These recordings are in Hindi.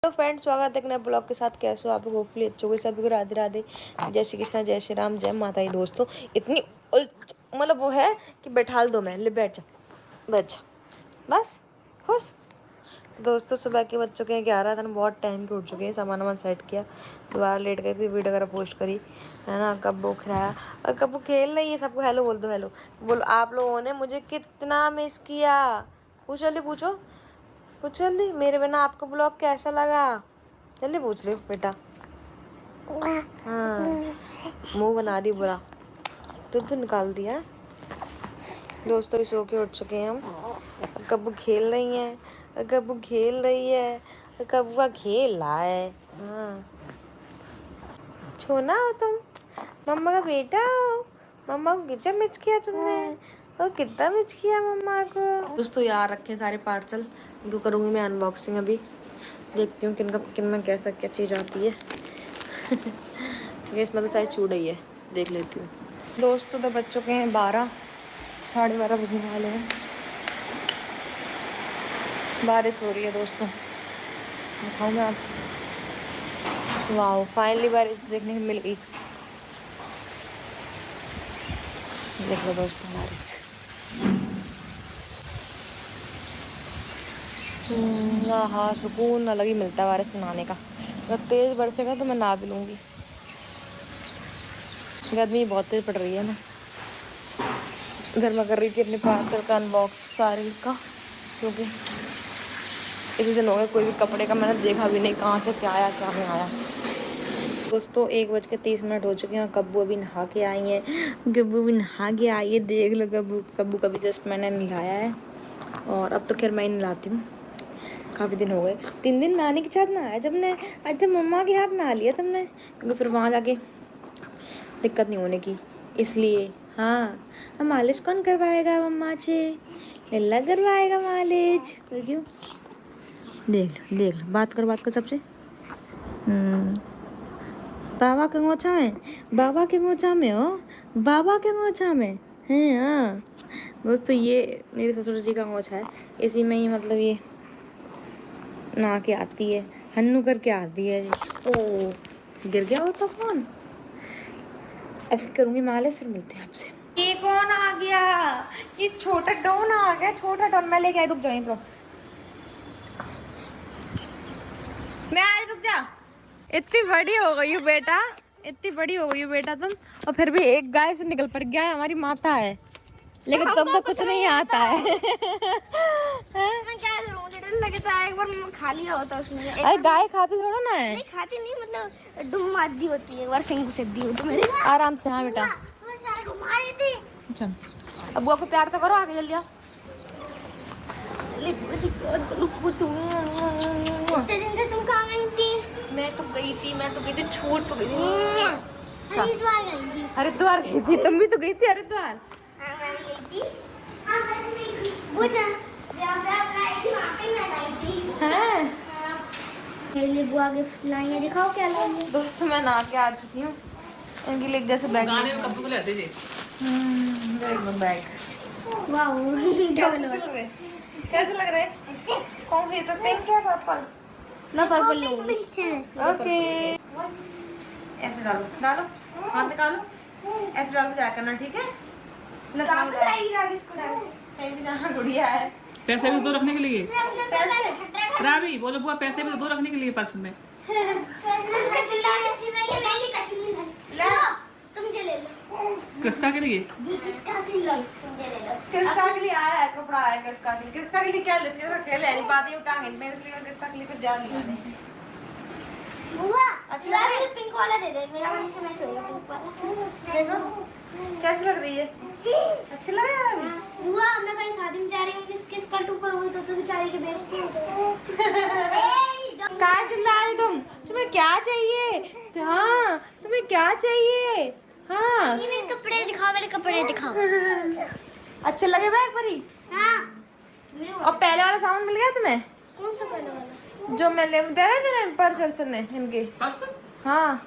तो फ्रेंड्स, स्वागत है एक नए ब्लॉग के साथ। कैसे हो आप लोग? होपफुली अच्छे हो। सभी को राधे राधे, जय श्री कृष्णा, जय श्री राम, जय माता दी। दोस्तों इतनी मतलब वो है कि बैठाल दो, मैं ले बैठ जा, बैठ जा, बस खुश। दोस्तों सुबह के बज चुके हैं 11। दिन बहुत टाइम के उठ चुके हैं। सामान वामान सेट किया, दोबारा लेट गई थी, वीडियो वगैरह पोस्ट करी है ना। कब्बू खिलाया और कब्बू खेल रही है। सबको हेलो बोल दो, हेलो बोलो। आप लोगों ने मुझे कितना मिस किया? पूछो, जल्दी पूछो, पूछ जल्दी। मेरे बिना आपको ब्लॉग कैसा लगा? जल्दी पूछ लो बेटा। हाँ, मुंह बना दी बुरा, दूध निकाल दिया। दोस्तों भी सो के उठ चुके हैं हम। कब्बू खेल रही है, कब्बू खेल रही है, कब्बू खेल रहा है। हाँ, छोना हो तुम, मम्मा का बेटा हो। मम्मा को कितना मिस किया तुमने? और कितना मिस किया मम्मा को। दोस्तों यार रखे सारे पार्सल, इनको करूँगी मैं अनबॉक्सिंग। अभी देखती हूँ किन में कैसा क्या चीज़ आती है। इसमें तो शायद छूट ही है, देख लेती हूँ। दोस्तों तो बज चुके हैं 12, 12:30 बजने वाले हैं। बारिश हो रही है दोस्तों, दिखाऊँ मैं आप। वाह, फाइनली बारिश देखने को मिल गई। देख लो दोस्तों बारिश। हाँ, सुकून अलग ही मिलता है बारिश में नहाने का। अगर तेज़ बरसेगा तो मैं नहा भी लूँगी। गर्मी बहुत तेज़ पड़ रही है ना। घर में कर रही थी अपने पार्सल का अनबॉक्स सारे का, क्योंकि इतने दिन हो गए कोई भी कपड़े का मैंने देखा भी नहीं, कहाँ से क्या आया क्या नहीं आया। दोस्तों 1:30 हो चुके हैं। कब्बू अभी नहा के आई है, कब्बू भी नहा के आई है। देख लो कब्बू का भी जस्ट मैंने नहलाया है। और अब तो खैर मैं ही नहलाती हूँ, काफ़ी दिन हो गए। 3 दिन नानी के साथ नहाया जब ने, आज जब मम्मा के हाथ नहा लिया तुमने, क्योंकि फिर वहाँ जाके दिक्कत नहीं होने की, इसलिए। हाँ, अब मालिश कौन करवाएगा? मम्मा से लल्ला करवाएगा मालिश। क्यों? देख लो, बात कर सबसे। बाबा के गोछा में, बाबा के गोछा में हो, बाबा के गोछा में है। हाँ दोस्तों, ये मेरे ससुर जी का गोछा है, इसी में ही मतलब ये नहा के आती है, हन्नू करके आती है जी। ओ, गिर गया हो तो फोन। अब करूँगी मालिश, फिर मिलते हैं आपसे। ये कौन आ गया? ये छोटा डॉन आ गया, छोटा डॉन। मैं लेके आई, रुक जाओ ब्रो, मैं आ रही, रुक जा। इतनी बड़ी हो गई हूँ बेटा, इतनी बड़ी हो गई हूँ बेटा तुम, और फिर भी एक गाय से निकल पड़ गया है। हमारी माता है, लेकिन तुमको कुछ नहीं आता है। मैं क्या करूं, डर लगता है। एक बार खा लिया होता उसने। अरे गाय खाती थोड़ा ना है। नहीं खाती नहीं, मतलब डुम आदि होती है। एक बार सिंह सिद्धि हो तो मेरे आराम से। हाँ बेटा, सारे घुमा रही थी। चल अब बुआ को प्यार तो करो, आगे जल्दी आओ। इतने दिन से तुम कहाँ गई थी? मैं तो गई थी, छूट तो गई थी। हरिद्वार गई थी। हरिद्वार गई थी? तुम भी तो गई थी हरिद्वार। हाँ मैं गई थी। हाँ मैं गई थी। वो जहाँ पे आप गई थी वहाँ पे मैं गई थी। हैं? मेरे लिए बुआ गिफ्ट लाई है, दिखाओ क्या लाई है। दोस्तों मैं नहा के आ चुकी हूँ। इनके लिए जैसे बैग, गाने में कब को लेते थे। बैग वाह कैसे लग रहे? कौन सी? तो पिंक है, पर्पल? मैं पर्पल लूंगी। ओके, ऐसे डालो, हाथ निकालो, ऐसे डाल के जाया करना, ठीक है? गुड़िया है। पैसे भी दो रखने के लिए। पैसे? रावी बोलो बुआ, पैसे भी दो रखने के लिए पर्स में। तुम चले लो। किसका के लिए? किसका के लिए? किसका के लिए आया है कपड़ा? आया किसका के लिए क्या लेती है? उसका ले नहीं पाती हूँ टांग में, इसलिए किसका के लिए कुछ जान नहीं। बुआ अच्छा यार मुझे पिंक वाला दे दे, मेरा हमेशा मैच होगा पिंक वाला। देखो कैसी लग रही है? अच्छी लग रही है अभी? बुआ मैं कहीं शादी में जा रही हूँ, किसके स्कर्ट ऊपर हुई तो बेचारी के बेइज्जती हो कहाँ चिल्ला रही तुम? तुम्हें क्या चाहिए? हाँ तुम्हें क्या चाहिए? हाँ ये मेरे कपड़े दिखाओ, मेरे कपड़े दिखाओ। अच्छे लगे बैग परी? हाँ और पहले वाला सामान मिल गया तुम्हें? कौन सा पहले वाला? जो मैं ले दे रहे पर्स ने इनके। पर्स? हाँ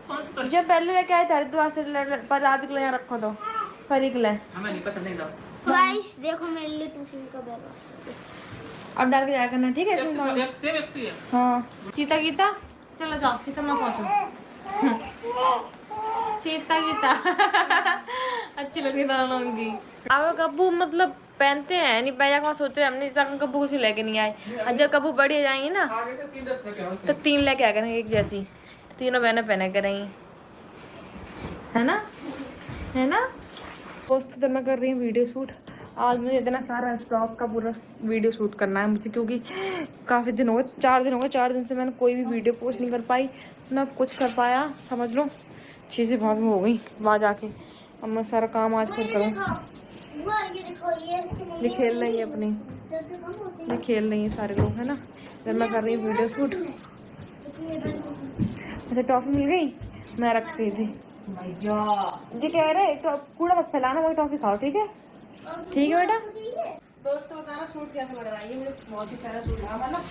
कौन सा पर्स? जो पहले लेके आए थे हरिद्वार से, पर आप के लिए यहाँ रखो तो परी के लिए। हमें नहीं पता, नहीं दो। गाइस देखो मेरे लिए ट्यूशन का बैग। अब डाल के जाया करना, ठीक है? इसमें डाल। एक सेब एक सी है। हाँ सीता गीता, चलो जाओ सीता मैं पहुंचो। सीता गीता अच्छी लगी दोनों की। अब कब्बू मतलब पहनते हैं नहीं, पैजामा सोच रहे हमने कब्बू कुछ लेके नहीं आए। और जब कब्बू बड़ी हो जाएंगी ना आगे से 3 ड्रेस लेके आओ। तो 3 लेके आ करेंगे एक जैसी, तीनों बहनें पहने करेंगी, है ना? है ना दोस्तों? तो मैं कर रही हूँ वीडियो शूट। आज मुझे इतना सारा स्टॉक का पूरा वीडियो शूट करना है मुझे, क्योंकि काफ़ी दिन हो गए, 4 दिन हो गए, 4 दिन से मैंने कोई भी वीडियो पोस्ट नहीं कर पाई, ना कुछ कर पाया, समझ लो। चीज़ें बहुत हो गई वहाँ जाके। अब मैं सारा काम आज खुद करूँ। ये खेल रही है अपनी, ये खेल रही है सारे लोग, है ना? जब मैं कर रही हूँ वीडियो शूट। अच्छा टॉफी मिल गई, मैं रख रही थी। जी कह रहे तो कूड़ा मत फैलाना, वही टॉफी खाओ, ठीक है? ठीक है बेटा। दोस्तों बताना सूट कैसा लग रहा है? ये मुझे बहुत ही प्यारा सूट है, मतलब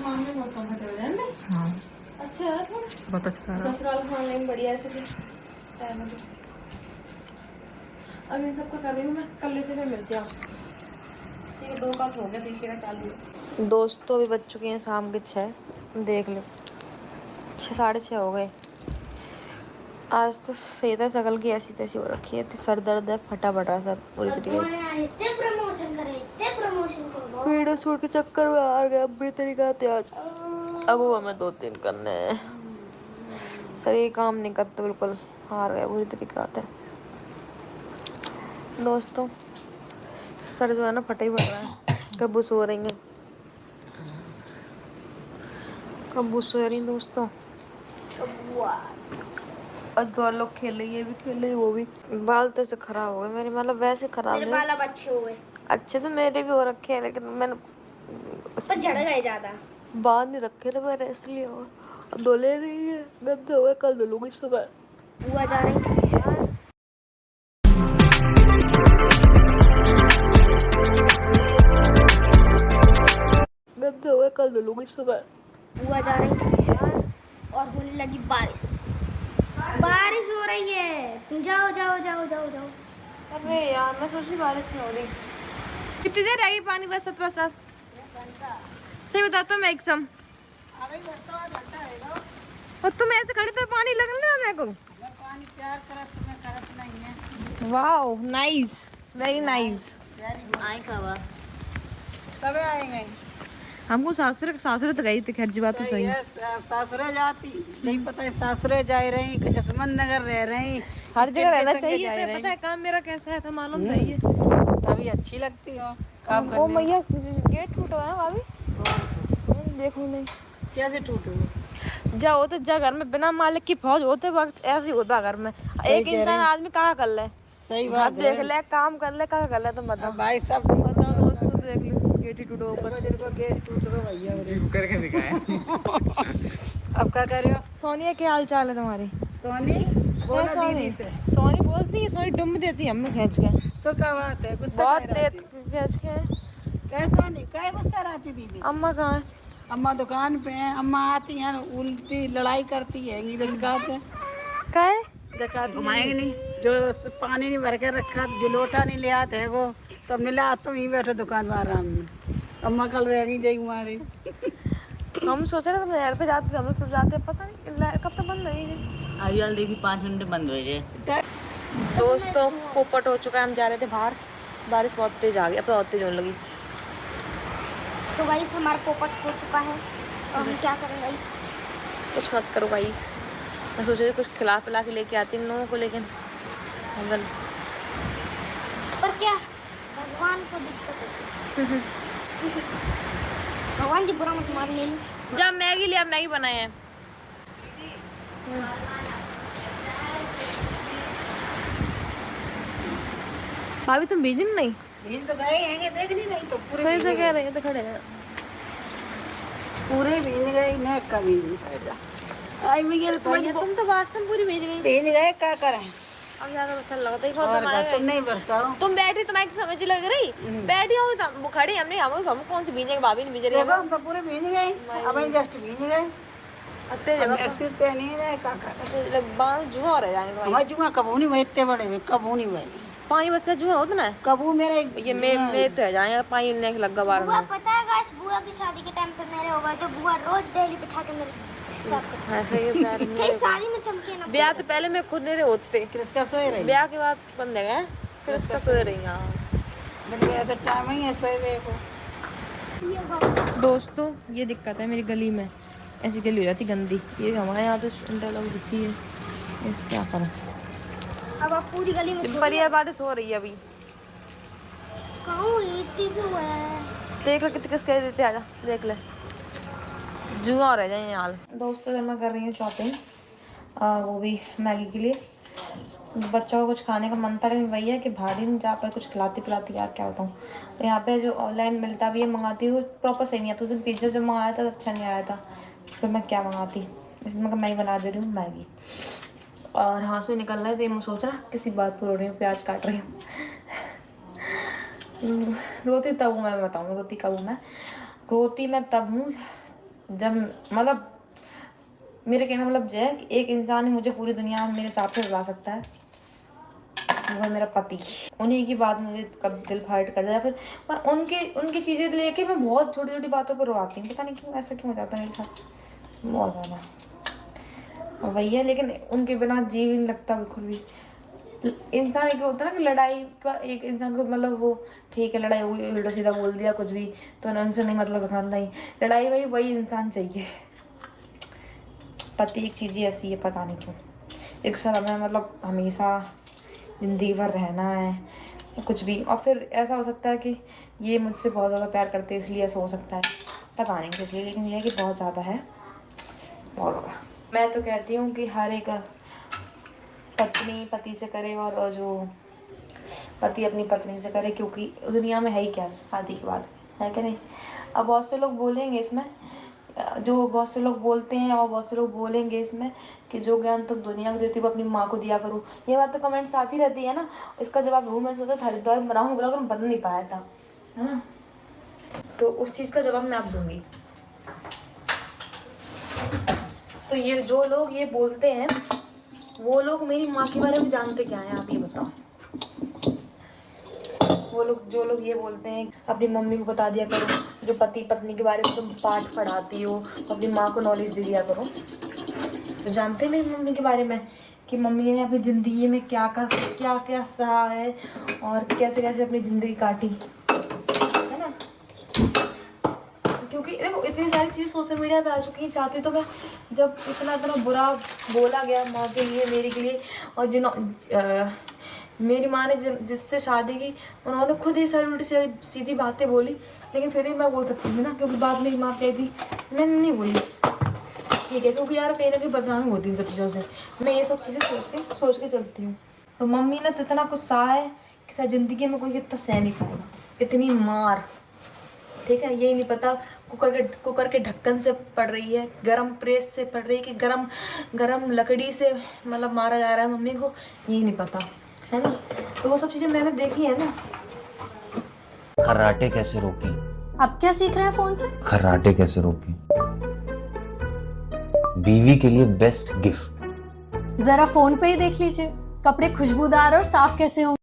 मांगने बहुत कंफर्टेबल है ना? हाँ अच्छा है सूट, बहुत अच्छा है। ससुराल खाने में बढ़िया ऐसे भी। अब इन सबका कर रही हूँ मैं, कल लेते हुए मिलती हूँ आपसे। ठीक है 2 कप हो गया, तीसरे का चालू। दोस्तों अभी बज चुके हैं शाम के 6, देख लो 6 साढ़े 6 हो गए। आज तो सेहत शकल की ऐसी तैसी हो रखी है, सर दर्द है, फटा फटा सर पूरी तरीके। वीडियो शूट के चक्कर में आ गया बुरी तरीके आते आज। अब वो हमें 2-3 करने हैं, शरीर काम नहीं करते, बिल्कुल हार गया बुरी तरीके आते। दोस्तों सर जो है ना फटा ही पड़ रहा है। कब्बू सो रही है, कब्बू सो रही दोस्तों। और 2 लोग खेल रही है, ये भी खेल रही है, वो भी। बाल तो ऐसे खराब हो गए मेरे, मतलब वैसे खराब मेरे बाल अब अच्छे हो गए। अच्छे तो मेरे भी हो रखे हैं, लेकिन मैंने पर झड़ गए ज्यादा। बाल नहीं रखे ना मैंने, इसलिए धुले नहीं है, गंदे हो गए, कल धुलूंगी सुबह। बुआ जा रही है यार। गंदे हो गए, कल धुलूंगी सुबह। बुआ जा रही है यार, और होने लगी बारिश। बारिश हो रही है, तुम जाओ जाओ जाओ जाओ जाओ। अरे यार मैं सोची बारिश में हो रही। कितनी देर रहेगी पानी? बस 7 सही बता तो मैं एकदम। और तुम ऐसे खड़े तो पानी लगना मेरे को। पानी प्यार करत नहीं है। Wow nice, very nice. आए खावा तब आएंगे। हमको सासुर तो गई थी, खैर जी बात तो सही है। सासुरे जाती नहीं पता है, सासुरे जा रही कि जसमन नगर रह रही, हर जगह रहना चाहिए, तो पता है काम मेरा कैसा है तो मालूम नहीं है। तभी अच्छी लगती हो काम ओ करने। मैया गेट टूटा है भाभी, देखो नहीं कैसे टूटू? जाओ तो जा घर में, बिना मालिक की फौज होते वक्त ऐसे ही होता घर में। एक इंसान आदमी कहाँ कर ले, सही घर बात देख ले, काम कर ले, कहाँ कर ले, तुम बताओ। भाई सब बताओ दोस्तों, देख लो गेट ही टूटा ऊपर। गेट टूट रहा भैया करके दिखाया। अब क्या कर रहे हो? सोनिया क्या हाल चाल है तुम्हारी? सोनी क्या सोनी? सोनी बोलती है, सोनी डुम देती है हमें खींच के। तो क्या बात है, गुस्सा बहुत कर रही तेज खींच के। क्या सोनी क्या गुस्सा रहती दीदी? अम्मा कहाँ है? अम्मा दुकान पे हैं, अम्मा आती हैं उल्टी लड़ाई करती है, दिखाते क्या है? घुमाएंगे नहीं, जो पानी नहीं भर के रखा, जो लोटा नहीं ले आते है वो, तो मिला तुम ही बैठो दुकान में आराम में। अम्मा कल रहेगी जाएगी हमारी। हम सोच रहे थे नहर पे जाते, हम लोग जाते, पता नहीं नहर कब तक बंद रहेगी। आइए देखी 5 मिनट बंद हो जाए। दोस्तों पोपट हो चुका है, हम जा रहे थे बाहर, बारिश बहुत तेज आ गई, अब बहुत तेज होने लगी। तो गाइस हमारा पोपट हो चुका है, और हम क्या करें गाइस? कुछ मत करो गाइस, मैं सोच रही कुछ खिला पिला के लेके आती इन लोगों को, लेकिन अगर पर क्या भगवान को दिक्कत है। भगवान जी बुरा मत मारिए। जब मैगी लिया, मैगी बनाए हैं। भाभी तुम भेजी नहीं? भीज तो गए हैं, देखनी नहीं तो पूरे सही से कह रहे हैं, तो खड़े हैं। पूरे भीज गए, न कभी नहीं फायदा। आई मिगेल तुम तो वास्तव में पूरी भेज गई। भीज गए, क्या करें? अब ज्यादा मसल लगता है, और तुम नहीं बरसाओ। तुम बैठी, तुम्हारी समझ लग रही, बैठी हो तो खड़ी, हमने हम कौन सी भीजेंगे, भाभी नहीं भीज रही हम तो पूरे भीज गए, अब जस्ट भीज गए। अत्ते जगह एक्सिट पे नहीं रहे, क्या करें? बाल जुआ रह जाएंगे हमारे जुआ कबू नहीं भाई, इतने बड़े हुए कबू नहीं भाई। पानी बच्चा जुआ होता ना, कबू मेरे ये मैं तो जाएंगे पानी नहीं लगा बार बुआ में। पता है गाइस बुआ की शादी के टाइम पे मेरे हो गए तो बुआ रोज डेली बिठा के मेरे साथ करती ऐसे ही प्यार है। कहीं शादी में चमके ना ब्याह तो पहले मैं खुद नहीं होते, किसका सोए रही ब्याह के बाद बंद है फिर इसका सोए रही। हाँ मेरे ऐसा टाइम ही है सोए हुए को। दोस्तों ये दिक्कत है मेरी गली में, ऐसी गली हो जाती गंदी। ये हमारे यहाँ तो इंटरलॉक बिछी है, इस क्या करें। अब आप पूरी गली में पर यार बारिश हो रही है अभी। कहूँ इतनी क्यों है। देख ले कितने किसके देते, आजा देख ले जुआ रह जाए हाल। दोस्तों जब मैं कर रही हूँ शॉपिंग, वो भी मैगी के लिए। बच्चों को कुछ खाने का मन था लेकिन वही है कि भारी नहीं जा पाए, कुछ खिलाती पिलाती यार क्या बताऊँ। तो यहाँ पे जो ऑनलाइन मिलता भी है मंगाती हूँ, प्रॉपर सही नहीं आता। उस दिन पिज्ज़ा जब मंगाया था तो अच्छा नहीं आया था, फिर मैं क्या मंगाती, इसलिए मैं मैगी बना दे रही हूँ मैगी। और हाँ से निकल रहा है तो ये मैं सोच रहा किसी बात पर रो रही हूँ, प्याज काट रही हूँ। रोती तब हूँ मैं बताऊँ, रोती कब हूँ मैं, रोती मैं तब हूँ जब मतलब मेरे कहने मतलब जो है कि एक इंसान ही मुझे पूरी दुनिया में मेरे हिसाब से रुला सकता है, वो है मेरा पति। उन्हीं की बात मुझे कब दिल फाड़ कर जाए, फिर मैं उनकी चीज़ें लेके मैं बहुत छोटी छोटी बातों पर रोती हूँ। पता नहीं क्यों ऐसा क्यों हो जाता है मेरे साथ बहुत ज़्यादा। वही है, लेकिन उनके बिना जी भी नहीं लगता बिल्कुल भी। इंसान एक होता है ना कि लड़ाई का एक इंसान को मतलब वो ठीक है लड़ाई हुई उल्टा सीधा बोल दिया कुछ भी तो उनसे नहीं मतलब रखना, नहीं लड़ाई में वही इंसान चाहिए। पति एक चीज़ ही ऐसी है पता नहीं क्यों, एक साथ हमें मतलब हमेशा ज़िंदगी भर रहना है कुछ भी। और फिर ऐसा हो सकता है कि ये मुझसे बहुत ज़्यादा प्यार करते हैं इसलिए ऐसा हो सकता है, पता नहीं किस लिए, लेकिन ये है कि बहुत ज़्यादा है बहुत ज़्यादा। मैं तो कहती हूँ कि हर एक पत्नी पति से करे और जो पति अपनी पत्नी से करे, क्योंकि दुनिया में है ही क्या शादी के बाद, है कि नहीं। अब बहुत से लोग बोलेंगे इसमें, जो बहुत से लोग बोलते हैं और बहुत से लोग बोलेंगे इसमें कि जो ज्ञान तुम दुनिया को देती हो वो अपनी माँ को दिया करो। ये बात तो कमेंट्स आती रहती है ना, इसका जवाब दूँ मैं सोचा हरिद्वार में बनाऊँ बोला कर बन नहीं पाया था, है ना। तो उस चीज़ का जवाब मैं अब दूँगी। तो ये जो लोग ये बोलते हैं वो लोग मेरी माँ के बारे में जानते क्या हैं, आप ये बताओ। वो लोग जो लोग ये बोलते हैं अपनी मम्मी को बता दिया करो, जो पति पत्नी के बारे में तुम पाठ पढ़ाती हो तो अपनी माँ को नॉलेज दे दिया करो। तो जानते हैं मेरी मम्मी के बारे में कि मम्मी ने अपनी ज़िंदगी में क्या क्या सहा है और कैसे कैसे अपनी ज़िंदगी काटी, है ना। क्योंकि देखो इतनी सारी चीज़ सोशल मीडिया पे आ चुकी है, चाहती तो मैं जब इतना बुरा बोला गया माँ के लिए मेरे के लिए, और मेरी माँ ने जिससे शादी की उन्होंने खुद ही सारी उल्टी सीधी बातें बोली, लेकिन फिर भी मैं बोल सकती थी ना, क्योंकि बात मेरी माँ कहती मैंने नहीं बोली, ठीक है। क्योंकि यार कहीं ना कहीं बदनामी होती है इन सब चीज़ों से, मैं ये सब चीज़ें सोच के चलती हूँ। तो मम्मी ने तो इतना कुछ सहा है कि शायद ज़िंदगी में कोई इतना सह नहीं पाएगा, इतनी मार, ठीक है। यही नहीं पता कुकर के ढक्कन से पड़ रही है, गरम प्रेस से पड़ रही है कि गरम लकड़ी से मतलब मारा जा रहा है मम्मी को, यही नहीं पता, है ना। तो वो सब चीज़ें मैंने देखी है ना। खर्राटे कैसे रोकें? आप क्या सीख रहे हैं फोन से? खर्राटे कैसे रोकें? बीवी के लिए बेस्ट गिफ्ट। जरा फोन पे ही देख लीजिए कपड़े खुशबूदार और साफ कैसे होंगे।